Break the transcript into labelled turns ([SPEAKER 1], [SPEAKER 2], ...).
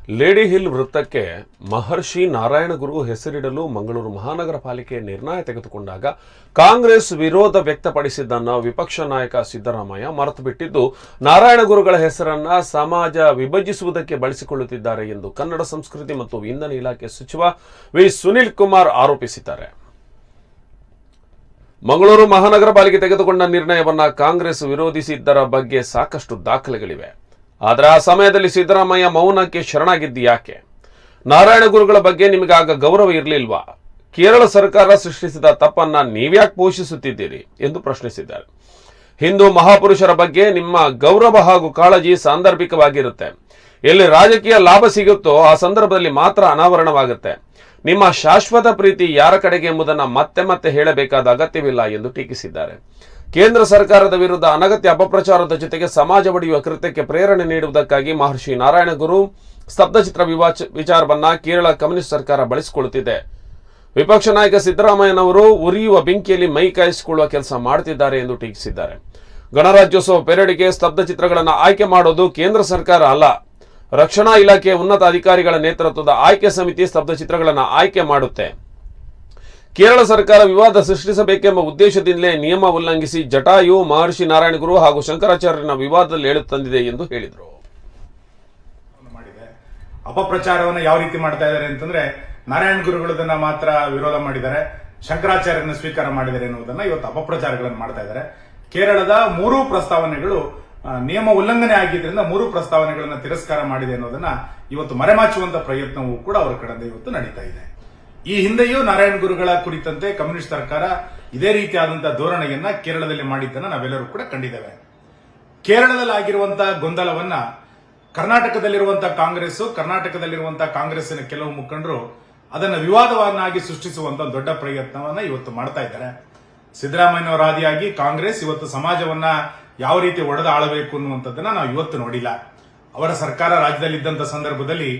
[SPEAKER 1] Lady hill ವೃತ್ತಕ್ಕೆ ಮಹರ್ಷಿ ನಾರಾಯಣಗುರು ಹೆಸರಿಡಲು ಮಂಗಳೂರು ಮಹಾನಗರ ಪಾಲಿಕೆ ನಿರ್ಣಯ ತೆಗೆದುಕೊಂಡಾಗ ಕಾಂಗ್ರೆಸ್ ವಿರೋಧ ವ್ಯಕ್ತಪಡಿಸಿದ್ದನ್ನು ವಿಪಕ್ಷ ನಾಯಕ ಸಿದ್ದರಾಮಯ್ಯ ಮರೆತುಬಿಟ್ಟಿದ್ದು ನಾರಾಯಣಗುರುಗಳ ಹೆಸರನ್ನ ಸಮಾಜ ವಿಭಜಿಸುವುದಕ್ಕೆ ಬಳಸಿಕೊಳ್ಳುತ್ತಿದ್ದಾರೆ ಎಂದು ಕನ್ನಡ ಸಂಸ್ಕೃತಿ ಮತ್ತು ಇಂಧನ ಇಲಾಖೆ ಸಚಿವ ವಿ ಸುನಿಲ್ ಕುಮಾರ್ ಆರೋಪಿಸಿದ್ದಾರೆ. ಮಂಗಳೂರು ಮಹಾನಗರ ಪಾಲಿಕೆ ತೆಗೆದುಕೊಂಡ ನಿರ್ಣಯವನ್ನ ಕಾಂಗ್ರೆಸ್ ವಿರೋಧಿಸಿದ್ದರ ಬಗ್ಗೆ ಸಾಕಷ್ಟು ದಾಖಲೆಗಳಿವೆ. ಆದರೆ ಆ ಸಮಯದಲ್ಲಿ ಸಿದ್ದರಾಮಯ್ಯ ಮೌನಕ್ಕೆ ಶರಣಾಗಿದ್ದು ಯಾಕೆ? ನಾರಾಯಣ ಗುರುಗಳ ಬಗ್ಗೆ ನಿಮಗಾಗ ಗೌರವ ಇರಲಿಲ್ವಾ? ಕೇರಳ ಸರ್ಕಾರ ಸೃಷ್ಟಿಸಿದ ತಪ್ಪನ್ನ ನೀವ್ಯಾಕೆ ಪೋಷಿಸುತ್ತಿದ್ದೀರಿ ಎಂದು ಪ್ರಶ್ನಿಸಿದ್ದಾರೆ. ಹಿಂದೂ ಮಹಾಪುರುಷರ ಬಗ್ಗೆ ನಿಮ್ಮ ಗೌರವ ಹಾಗೂ ಕಾಳಜಿ ಸಾಂದರ್ಭಿಕವಾಗಿರುತ್ತೆ. ಎಲ್ಲಿ ರಾಜಕೀಯ ಲಾಭ ಸಿಗುತ್ತೋ ಆ ಸಂದರ್ಭದಲ್ಲಿ ಮಾತ್ರ ಅನಾವರಣವಾಗುತ್ತೆ. ನಿಮ್ಮ ಶಾಶ್ವತ ಪ್ರೀತಿ ಯಾರ ಕಡೆಗೆ ಎಂಬುದನ್ನು ಮತ್ತೆ ಮತ್ತೆ ಹೇಳಬೇಕಾದ ಅಗತ್ಯವಿಲ್ಲ ಎಂದು ಟೀಕಿಸಿದ್ದಾರೆ. ಕೇಂದ್ರ ಸರ್ಕಾರದ ವಿರುದ್ಧ ಅನಗತ್ಯ ಅಪಪ್ರಚಾರದ ಜೊತೆಗೆ ಸಮಾಜ ಒಡೆಯುವ ಕೃತ್ಯಕ್ಕೆ ಪ್ರೇರಣೆ ನೀಡುವುದಕ್ಕಾಗಿ ಮಹರ್ಷಿ ನಾರಾಯಣಗುರು ಸ್ತಬ್ಧಚಿತ್ರ ವಿಚಾರವನ್ನ ಕೇರಳ ಕಮ್ಯುನಿಸ್ಟ್ ಸರ್ಕಾರ ಬಳಸಿಕೊಳ್ಳುತ್ತಿದೆ. ವಿಪಕ್ಷ ನಾಯಕ ಸಿದ್ದರಾಮಯ್ಯನವರು ಉರಿಯುವ ಬೆಂಕಿಯಲ್ಲಿ ಮೈ ಕಾಯಿಸಿಕೊಳ್ಳುವ ಕೆಲಸ ಮಾಡುತ್ತಿದ್ದಾರೆ ಎಂದು ಟೀಕಿಸಿದ್ದಾರೆ. ಗಣರಾಜ್ಯೋತ್ಸವ ಪೆರೇಡ್ಗೆ ಸ್ತಬ್ಧಚಿತ್ರಗಳನ್ನು ಆಯ್ಕೆ ಮಾಡೋದು ಕೇಂದ್ರ ಸರ್ಕಾರ ಅಲ್ಲ, ರಕ್ಷಣಾ ಇಲಾಖೆಯ ಉನ್ನತ ಅಧಿಕಾರಿಗಳ ನೇತೃತ್ವದ ಆಯ್ಕೆ ಸಮಿತಿ ಸ್ತಬ್ಧಚಿತ್ರಗಳನ್ನು ಆಯ್ಕೆ ಮಾಡುತ್ತೆ. ಕೇರಳ ಸರ್ಕಾರ ವಿವಾದ ಸೃಷ್ಟಿಸಬೇಕೆಂಬ ಉದ್ದೇಶದಿಂದಲೇ ನಿಯಮ ಉಲ್ಲಂಘಿಸಿ ಜಟಾಯು, ಮಹರ್ಷಿ ನಾರಾಯಣಗುರು ಹಾಗೂ ಶಂಕರಾಚಾರ್ಯನ ವಿವಾದದಲ್ಲಿ ಹೇಳುತ್ತಂದಿದೆ ಎಂದು ಹೇಳಿದರು.
[SPEAKER 2] ಅಪಪ್ರಚಾರವನ್ನು ಯಾವ ರೀತಿ ಮಾಡ್ತಾ ಇದ್ದಾರೆ ಅಂತಂದ್ರೆ, ನಾರಾಯಣ ಗುರುಗಳನ್ನ ಮಾತ್ರ ವಿರೋಧ ಮಾಡಿದ್ದಾರೆ, ಶಂಕರಾಚಾರ್ಯನ ಸ್ವೀಕಾರ ಮಾಡಿದ್ದಾರೆ ಎನ್ನುವುದನ್ನ ಇವತ್ತು ಅಪಪ್ರಚಾರಗಳನ್ನು ಮಾಡ್ತಾ ಇದ್ದಾರೆ. ಕೇರಳದ 3 ಪ್ರಸ್ತಾವನೆಗಳು ನಿಯಮ ಉಲ್ಲಂಘನೆ ಆಗಿದ್ದರಿಂದ 3 ಪ್ರಸ್ತಾವನೆಗಳನ್ನು ತಿರಸ್ಕಾರ ಮಾಡಿದೆ ಅನ್ನೋದನ್ನ ಇವತ್ತು ಮರೆಮಾಚುವಂತ ಪ್ರಯತ್ನವೂ ಕೂಡ ಅವರ ಕಡೆಯಿಂದ ಇವತ್ತು ನಡೀತಾ ಇದೆ. ಈ ಹಿಂದೆಯೂ ನಾರಾಯಣ ಗುರುಗಳ ಕುರಿತಂತೆ ಕಮ್ಯುನಿಸ್ಟ್ ಸರ್ಕಾರ ಇದೇ ರೀತಿಯಾದಂತಹ ಧೋರಣೆಯನ್ನ ಕೇರಳದಲ್ಲಿ ಮಾಡಿದ್ದನ್ನ ನಾವೆಲ್ಲರೂ ಕೂಡ ಕಂಡಿದ್ದೇವೆ. ಕೇರಳದಲ್ಲಿ ಆಗಿರುವಂತಹ ಗೊಂದಲವನ್ನ ಕರ್ನಾಟಕದಲ್ಲಿರುವಂತಹ ಕಾಂಗ್ರೆಸ್ಸಿನ ಕೆಲವು ಮುಖಂಡರು ಅದನ್ನು ವಿವಾದವನ್ನಾಗಿ ಸೃಷ್ಟಿಸುವಂತ ದೊಡ್ಡ ಪ್ರಯತ್ನವನ್ನ ಇವತ್ತು ಮಾಡ್ತಾ ಇದ್ದಾರೆ. ಸಿದ್ದರಾಮಯ್ಯನವರ ಆದಿಯಾಗಿ ಕಾಂಗ್ರೆಸ್ ಇವತ್ತು ಸಮಾಜವನ್ನ ಯಾವ ರೀತಿ ಒಡೆದು ಆಳಬೇಕು ಅನ್ನುವಂಥದ್ದನ್ನ ನಾವು ಇವತ್ತು ನೋಡಿಲ್ಲ. ಅವರ ಸರ್ಕಾರ ರಾಜ್ಯದಲ್ಲಿದ್ದಂಥ ಸಂದರ್ಭದಲ್ಲಿ